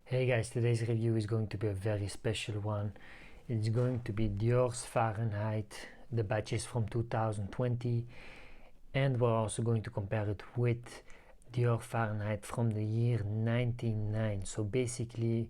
Hey guys, today's review is going to be a very special one. It's going to be Dior's Fahrenheit, the batches from 2020, and we're also going to compare it with Dior Fahrenheit from the year 1999. So basically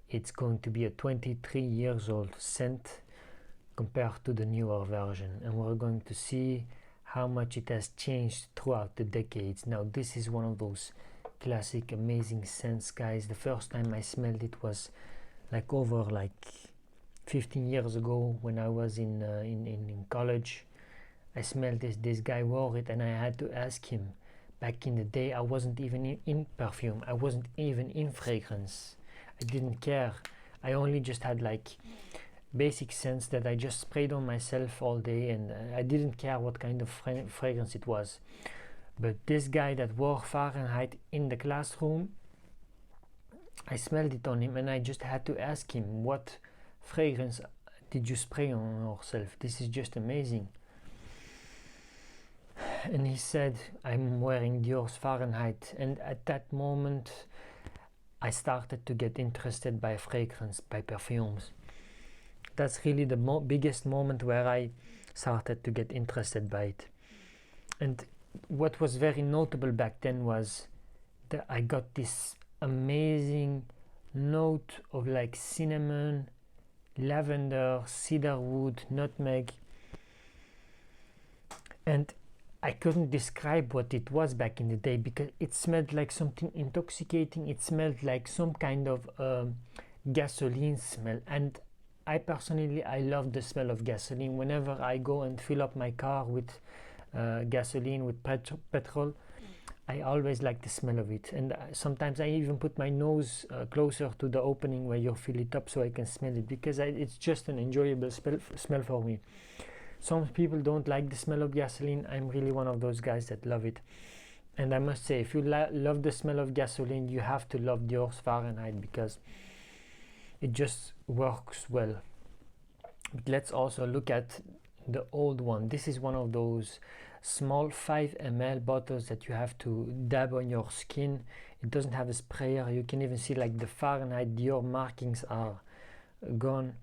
it's going to be a 23 years old scent compared to the newer version, and we're going to see how much it has changed throughout the decades. Now this is one of those classic amazing scents, guys. The first time I smelled it was over 15 years ago when I was in college. I smelled this guy wore it and I had to ask him. Back in the day I wasn't even in perfume, I wasn't even in fragrance. I didn't care. I only just had basic scents that I just sprayed on myself all day, and I didn't care what kind of fragrance it was. But this guy that wore Fahrenheit in the classroom, I smelled it on him and I just had to ask him, what fragrance did you spray on yourself? This is just amazing. And he said, I'm wearing Dior's Fahrenheit. And at that moment I started to get interested by fragrance, by perfumes. That's really the biggest moment where I started to get interested by it. And what was very notable back then was that I got this amazing note of cinnamon, lavender, cedarwood, nutmeg, and I couldn't describe what it was back in the day because it smelled like something intoxicating. It smelled like some kind of gasoline smell, and I personally love the smell of gasoline. Whenever I go and fill up my car with gasoline, with petrol, I always like the smell of it. And sometimes I even put my nose closer to the opening where you fill it up so I can smell it, because it's just an enjoyable smell for me. Some people don't like the smell of gasoline. I'm really one of those guys that love it. And I must say, if you love the smell of gasoline, you have to love Dior's Fahrenheit because it just works well. But let's also look at the old one. This is one of those small 5 ml bottles that you have to dab on your skin. It doesn't have a sprayer. You can even see the Fahrenheit Dior markings are gone.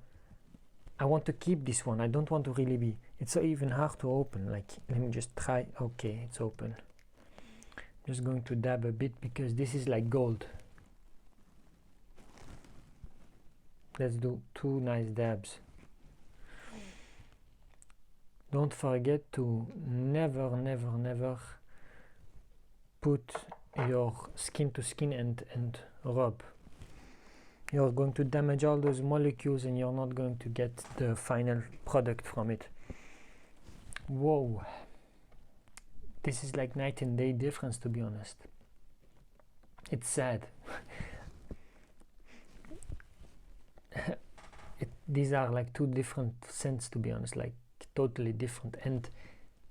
I want to keep this one. I don't want to really be, it's so even hard to open. Let me just try. Okay, it's open. I'm just going to dab a bit because this is like gold. Let's do 2 nice dabs. Don't forget to never put your skin to skin and rub. You're going to damage all those molecules and you're not going to get the final product from it. Whoa, this is like night and day difference, to be honest. It's sad. These are 2 different scents, to be honest, totally different. And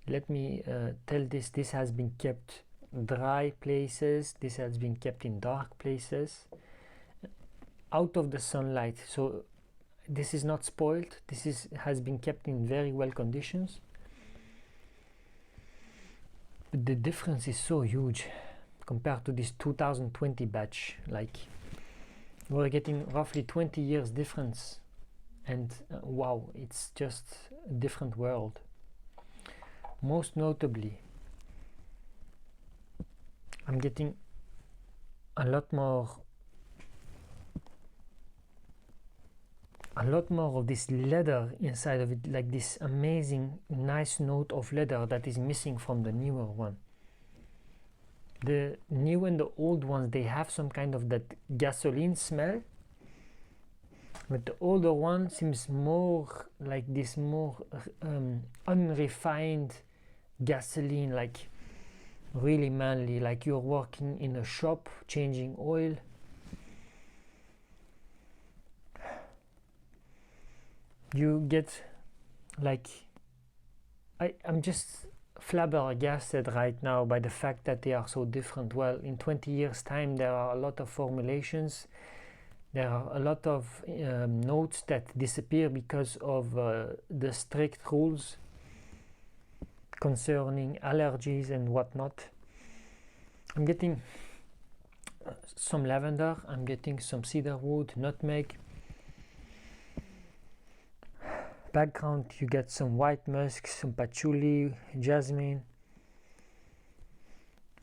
let me tell this has been kept dry places, this has been kept in dark places, out of the sunlight, so this is not spoiled. This has been kept in very well conditions. But the difference is so huge compared to this 2020 batch. We're getting roughly 20 years difference, and wow, it's just a different world. Most notably, I'm getting a lot more of this leather inside of it, this amazing nice note of leather that is missing from the newer one. The new and the old ones, they have some kind of that gasoline smell, but the older one seems more like this more unrefined gasoline, really manly, like you're working in a shop changing oil. You get I'm just flabbergasted right now by the fact that they are so different. Well, in 20 years time there are a lot of formulations, there are a lot of notes that disappear because of the strict rules concerning allergies and whatnot. I'm getting some lavender, I'm getting some cedar wood, nutmeg. Background, you get some white musk, some patchouli, jasmine.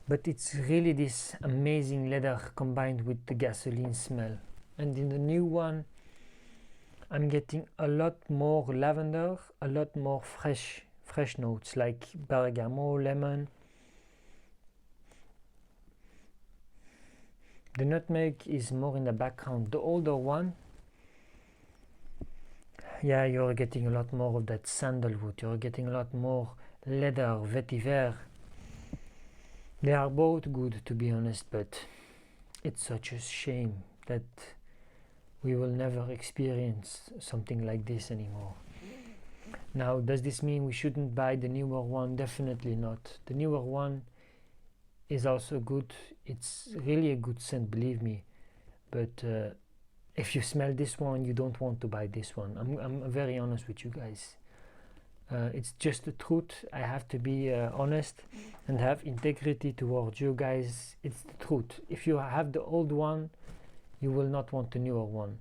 But it's really this amazing leather combined with the gasoline smell. And in the new one, I'm getting a lot more lavender, a lot more fresh notes like bergamot, lemon. The nutmeg is more in the background. The older one, yeah, you're getting a lot more of that sandalwood. You're getting a lot more leather, vetiver. They are both good, to be honest, but it's such a shame that we will never experience something like this anymore. Now, does this mean we shouldn't buy the newer one? Definitely not. The newer one is also good. It's really a good scent, believe me. But if you smell this one, you don't want to buy this one. I'm very honest with you guys. It's just the truth. I have to be honest and have integrity towards you guys. It's the truth. If you have the old one, you will not want the newer one.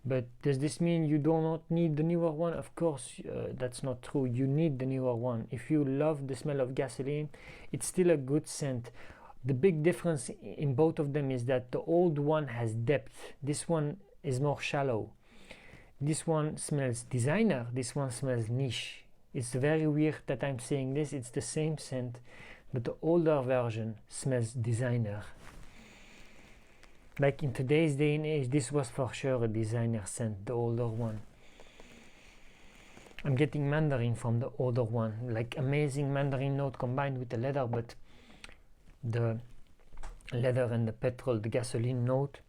But does this mean you do not need the newer one? Of course, that's not true. You need the newer one. If you love the smell of gasoline, it's still a good scent. The big difference in both of them is that the old one has depth. This one is more shallow. This one smells designer. This one smells niche. It's very weird that I'm saying this. It's the same scent, but the older version smells designer. Like in today's day and age, this was for sure a designer scent, the older one. I'm getting mandarin from the older one, like amazing mandarin note combined with the leather, but the leather and the petrol, the gasoline note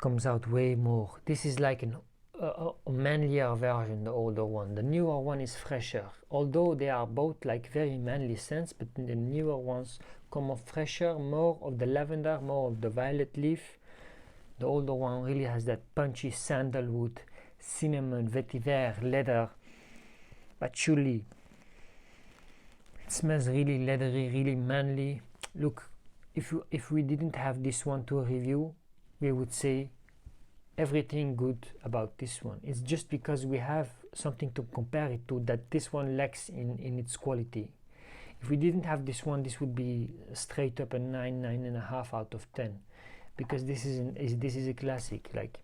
comes out way more. This is like a manlier version, the older one. The newer one is fresher, although they are both like very manly scents, but the newer ones come off fresher, more of the lavender, more of the violet leaf. The older one really has that punchy sandalwood, cinnamon, vetiver, leather, patchouli. It smells really leathery, really manly. Look, if we didn't have this one to review, we would say everything good about this one. It's just because we have something to compare it to that this one lacks in its quality. If we didn't have this one, this would be straight up a 9.5 out of 10, because this is a classic. Like,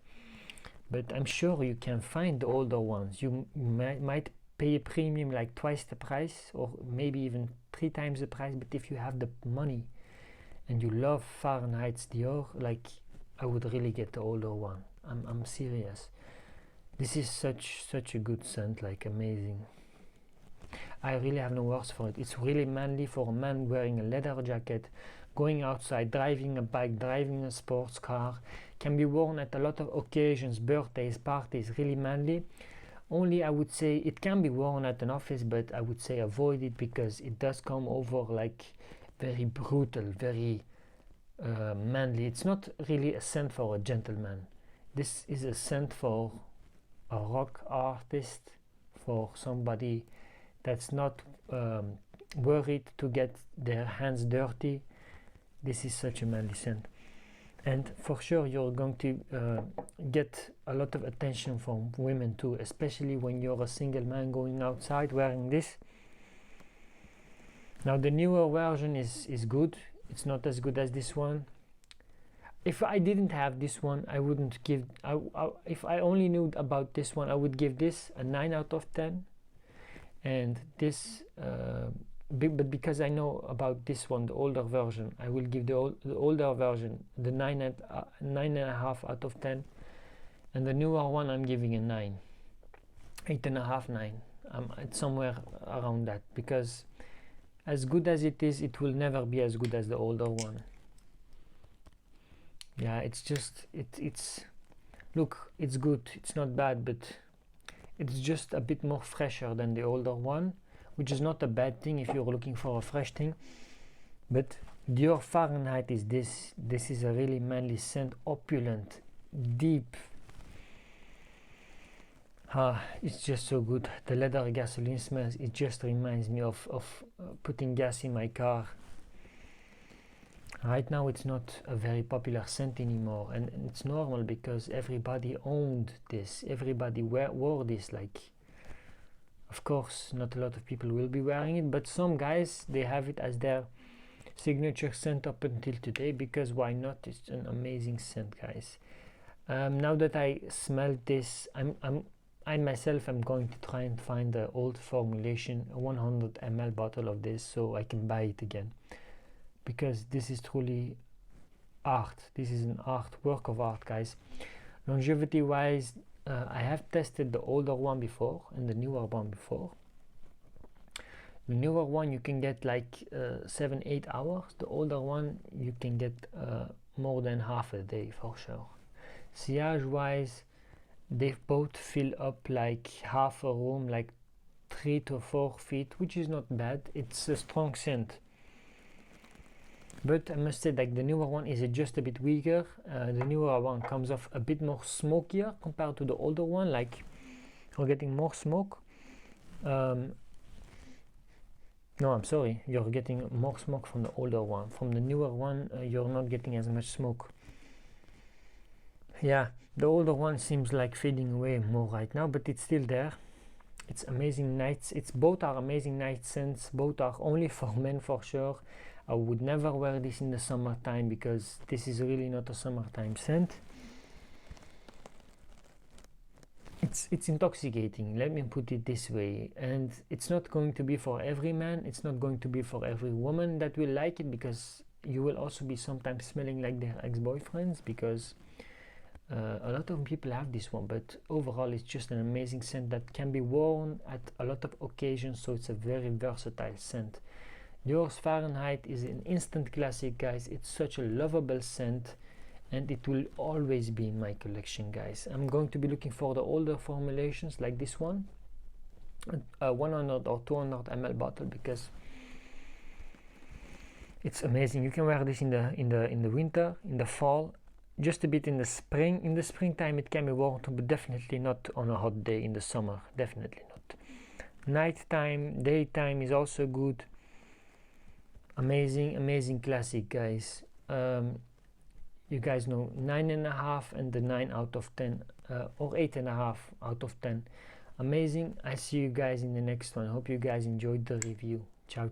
but I'm sure you can find the older ones. You might pay a premium, like twice the price or maybe even 3 times the price, but if you have the money and you love Fahrenheit's Dior, like, I would really get the older one. I'm serious. This is such a good scent, like amazing. I really have no words for it. It's really manly for a man wearing a leather jacket, going outside, driving a bike, driving a sports car. Can be worn at a lot of occasions, birthdays, parties, really manly. Only I would say it can be worn at an office, but I would say avoid it because it does come over like very brutal, very manly. It's not really a scent for a gentleman. This is a scent for a rock artist, for somebody that's not worried to get their hands dirty. This is such a manly scent, and for sure you're going to get a lot of attention from women too, especially when you're a single man going outside wearing this. Now the newer version is good. It's not as good as this one. If I didn't have this one, I wouldn't give, if I only knew about this one, I would give this a 9 out of 10, and this but because I know about this one, the older version, I will give the older version the 9.5 out of 10, and the newer one I'm giving a 9, 8.5, 9. It's somewhere around that, because as good as it is, it will never be as good as the older one. Yeah, it's just it's look, it's good, it's not bad, but it's just a bit more fresher than the older one, which is not a bad thing if you're looking for a fresh thing. But Dior Fahrenheit is this is a really manly scent, opulent, deep. It's just so good. The leather gasoline smells, it just reminds me of putting gas in my car. Right now it's not a very popular scent anymore, and it's normal because everybody owned this, everybody wore this. Like, of course not a lot of people will be wearing it, but some guys, they have it as their signature scent up until today, because why not? It's an amazing scent, guys. Now that I smelled this, I myself am going to try and find the old formulation, a 100 ml bottle of this, so I can buy it again, because this is truly art. This is an art, work of art, guys. Longevity wise, I have tested the older one before and the newer one before. The newer one you can get like 7-8 hours. The older one you can get more than half a day for sure. Sillage wise, they both fill up like half a room, like 3 to 4 feet, which is not bad. It's a strong scent, but I must say, like, the newer one is just a bit weaker. The newer one comes off a bit more smokier compared to the older one. Like, you're getting more smoke. No, I'm sorry, you're getting more smoke from the older one. From the newer one, you're not getting as much smoke. Yeah, the older one seems like fading away more right now, but it's still there. It's amazing nights. It's both are amazing night scents. Both are only for men for sure. I would never wear this in the summertime because this is really not a summertime scent. It's intoxicating, let me put it this way, and it's not going to be for every man, it's not going to be for every woman that will like it, because you will also be sometimes smelling like their ex-boyfriends, because a lot of people have this one, but overall it's just an amazing scent that can be worn at a lot of occasions, so it's a very versatile scent. Dior's Fahrenheit is an instant classic, guys. It's such a lovable scent, and it will always be in my collection, guys. I'm going to be looking for the older formulations like this one, 100 or 200 ml bottle, because it's amazing. You can wear this in the winter, in the fall, just a bit in the spring. In the springtime it can be worn, but definitely not on a hot day in the summer. Definitely not. Nighttime, daytime is also good. Amazing classic, guys. You guys know 9.5 and the 9 out of 10, or 8.5 out of 10. Amazing. I see you guys in the next one. Hope you guys enjoyed the review. Ciao.